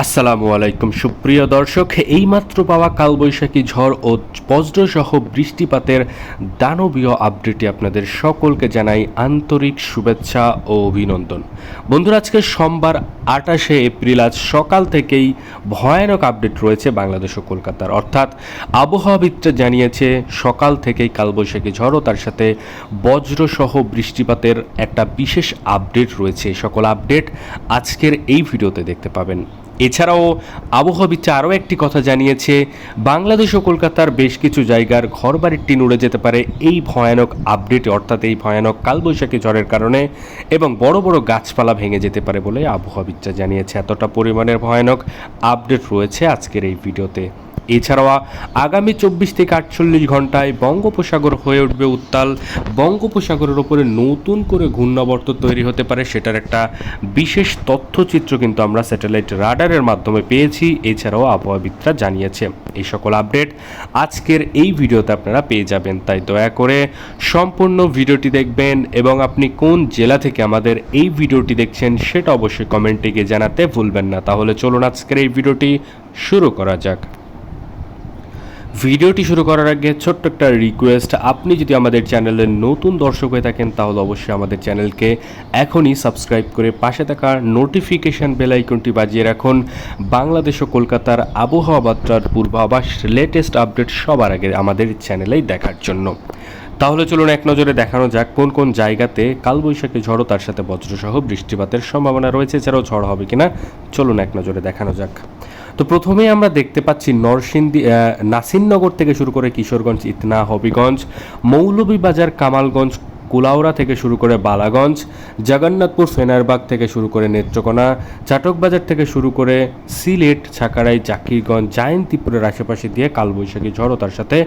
আসসালামু আলাইকুম সুপ্রিয় দর্শক, এইমাত্র পাওয়া কালবৈশাখী ঝড় ও বজ্রসহ বৃষ্টিপাতের দানবীয় আপডেটে আপনাদের সকলকে জানাই আন্তরিক শুভেচ্ছা ও অভিনন্দন। বন্ধুরা, আজকে সোমবার 28শে এপ্রিল, আজ সকাল থেকেই ভয়ানক আপডেট রয়েছে বাংলাদেশ ও কলকাতার, অর্থাৎ আবহাওয়াবিদরা জানিয়েছে সকাল থেকেই কালবৈশাখী ঝড় ও তার সাথে বজ্রসহ বৃষ্টিপাতের একটা বিশেষ আপডেট রয়েছে। সকল আপডেট আজকের এই ভিডিওতে দেখতে পাবেন। এছাড়াও আবহাওয়াবিদরা আরও একটি কথা জানিয়েছে, বাংলাদেশ ও কলকাতার বেশ কিছু জায়গার ঘরবাড়ির টিন উড়ে যেতে পারে এই ভয়ানক আপডেটে, অর্থাৎ এই ভয়ানক কালবৈশাখী ঝড়ের কারণে, এবং বড় বড় গাছপালা ভেঙে যেতে পারে বলে আবহাওয়াবিদরা জানিয়েছে। এতটা পরিমাণের ভয়ানক আপডেট রয়েছে আজকের এই ভিডিওতে। এছাড়াও আগামী 24 থেকে 48 ঘন্টায় বঙ্গোপসাগর হয়ে উঠবে উত্তাল, বঙ্গোপসাগরের ওপরে নতুন করে ঘূর্ণাবর্ত তৈরি হতে পারে, সেটার একটা বিশেষ তথ্যচিত্র কিন্তু আমরা স্যাটেলাইট রাডারের মাধ্যমে পেয়েছি। এছাড়াও আবহাওয়াবিদরা জানিয়েছে। এই সকল আপডেট আজকের এই ভিডিওতে আপনারা পেয়ে যাবেন, তাই দয়া করে সম্পূর্ণ ভিডিওটি দেখবেন এবং আপনি কোন জেলা থেকে আমাদের এই ভিডিওটি দেখছেন সেটা অবশ্যই কমেন্টে গিয়ে জানাতে ভুলবেন না। তাহলে চলুন আজকের এই ভিডিওটি শুরু করা যাক। ভিডিওটি শুরু করার আগে ছোট্ট একটা রিকোয়েস্ট, আপনি যদি আমাদের চ্যানেলের নতুন দর্শক হয়ে থাকেন তাহলে অবশ্যই আমাদের চ্যানেলকে এখনই সাবস্ক্রাইব করে পাশে থাকা নোটিফিকেশান বেল আইকনটি বাজিয়ে রাখুন। বাংলাদেশ ও কলকাতার আবহাওয়া বার্তার পূর্বাভাস, লেটেস্ট আপডেট সবার আগে আমাদের চ্যানেলেই দেখার জন্য। তাহলে চলুন এক নজরে দেখানো যাক কোন কোন জায়গাতে কালবৈশাখী ঝড় তার সাথে বজ্রসহ বৃষ্টিপাতের সম্ভাবনা রয়েছে, এছাড়াও ঝড় হবে কিনা চলুন এক নজরে দেখানো যাক। তো প্রথমেই আমরা দেখতে পাচ্ছি নরসিংদী, নাসিরনগর থেকে শুরু করে কিশোরগঞ্জ, ইতনা, হবিগঞ্জ, মৌলভীবাজার, কামালগঞ্জ, কুলাউড়া থেকে শুরু করে বালাগঞ্জ, জগন্নাথপুর, ফেনারবাগ থেকে শুরু করে নেত্রকোনা, চাটকবাজার থেকে শুরু করে সিলেট, ছাকারাই, জাকিরগঞ্জ, জায়ন্তীপুরের আশেপাশে দিয়ে কালবৈশাখী ঝড় তার সাথে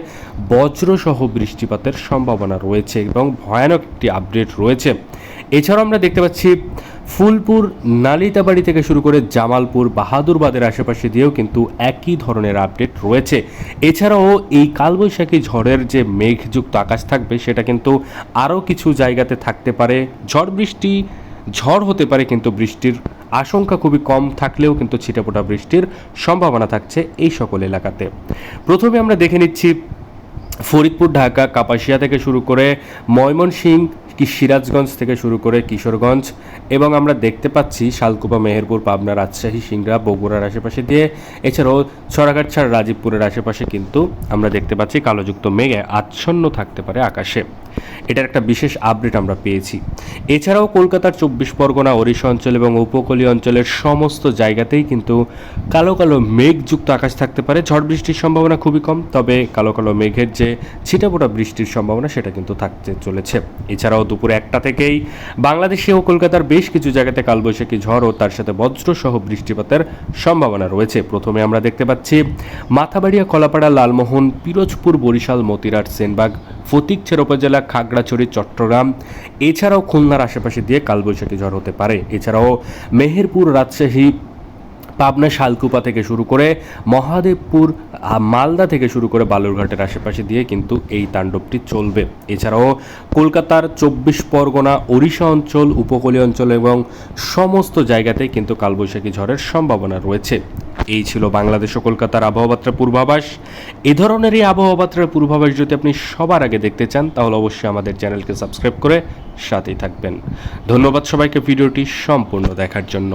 বজ্রসহ বৃষ্টিপাতের সম্ভাবনা রয়েছে এবং ভয়ানক একটি আপডেট রয়েছে। এছাড়াও আমরা দেখতে পাচ্ছি ফুলপুর, নালিতাবাড়ি থেকে শুরু করে জামালপুর, বাহাদুরবাদের আশেপাশে দিয়েও কিন্তু একই ধরনের আপডেট রয়েছে। এছাড়াও এই কালবৈশাখী ঝড়ের যে মেঘযুক্ত আকাশ থাকবে সেটা কিন্তু আরও কিছু জায়গাতে থাকতে পারে। ঝড় হতে পারে, কিন্তু বৃষ্টির আশঙ্কা খুবই কম থাকলেও কিন্তু ছিটেফোঁটা বৃষ্টির সম্ভাবনা থাকছে এই সকল এলাকাতে। প্রথমে আমরা দেখে নিচ্ছি ফরিদপুর, ঢাকা, কাপাসিয়া থেকে শুরু করে ময়মনসিংহ, সিরাজগঞ্জ থেকে শুরু করে কিশোরগঞ্জ, এবং আমরা দেখতে পাচ্ছি শালকুপা, মেহেরপুর, পাবনা, রাজশাহী, সিংড়া, বগুড়ার আশেপাশে দিয়ে, এছাড়াও সরাঘাট ছাড়া রাজীবপুরের আশেপাশে কিন্তু আমরা দেখতে পাচ্ছি কালোযুক্ত মেঘে আচ্ছন্ন থাকতে পারে আকাশে। এটার একটা বিশেষ আপডেট আমরা পেয়েছি। এছাড়াও কলকাতার 24 পরগনা, ওড়িশা অঞ্চল এবং উপকূলীয় অঞ্চলের সমস্ত জায়গাতেই কিন্তু কালো কালো মেঘযুক্ত আকাশ থাকতে পারে। ঝড় বৃষ্টির সম্ভাবনা খুবই কম, তবে কালো কালো মেঘের যে ছিটাফোঁটা বৃষ্টির সম্ভাবনা সেটা কিন্তু থাকতে চলেছে। এছাড়াও দুপুরে 1টা থেকেই বাংলাদেশে ও কলকাতার বেশ কিছু জায়গাতে কালবৈশাখী ঝড় ও তার সাথে বজ্রসহ বৃষ্টিপাতের সম্ভাবনা রয়েছে। প্রথমে আমরা দেখতে পাচ্ছি মাথাবাড়িয়া, কলাপাড়া, লালমোহন, পিরোজপুর, বরিশাল, মতিরাট, সেনবাগ, ফটিকছড়ি উপজেলা, খাগড়াছড়ি, চট্টগ্রাম, এছাড়াও খুলনার আশেপাশে দিয়ে কালবৈশাখী ঝড় হতে পারে। এছাড়াও মেহেরপুর, রাজশাহী, পাবনা, শালকুপা থেকে শুরু করে মহাদেবপুর, মালদা থেকে শুরু করে বালুরঘাটের আশেপাশে দিয়ে কিন্তু এই তাণ্ডবটি চলবে। এছাড়াও কলকাতার 24 পরগনা, ওড়িশা অঞ্চল, উপকূলীয় অঞ্চল এবং সমস্ত জায়গাতেই কিন্তু কালবৈশাখী ঝড়ের সম্ভাবনা রয়েছে। এই ছিল বাংলাদেশ ও কলকাতার আবহাওয়া বার্তার পূর্বাভাস। এ ধরনেরই আবহাওয়া বার্তার পূর্বাভাস যদি আপনি সবার আগে দেখতে চান তাহলে অবশ্যই আমাদের চ্যানেলকে সাবস্ক্রাইব করে সাথেই থাকবেন। ধন্যবাদ সবাইকে ভিডিওটি সম্পূর্ণ দেখার জন্য।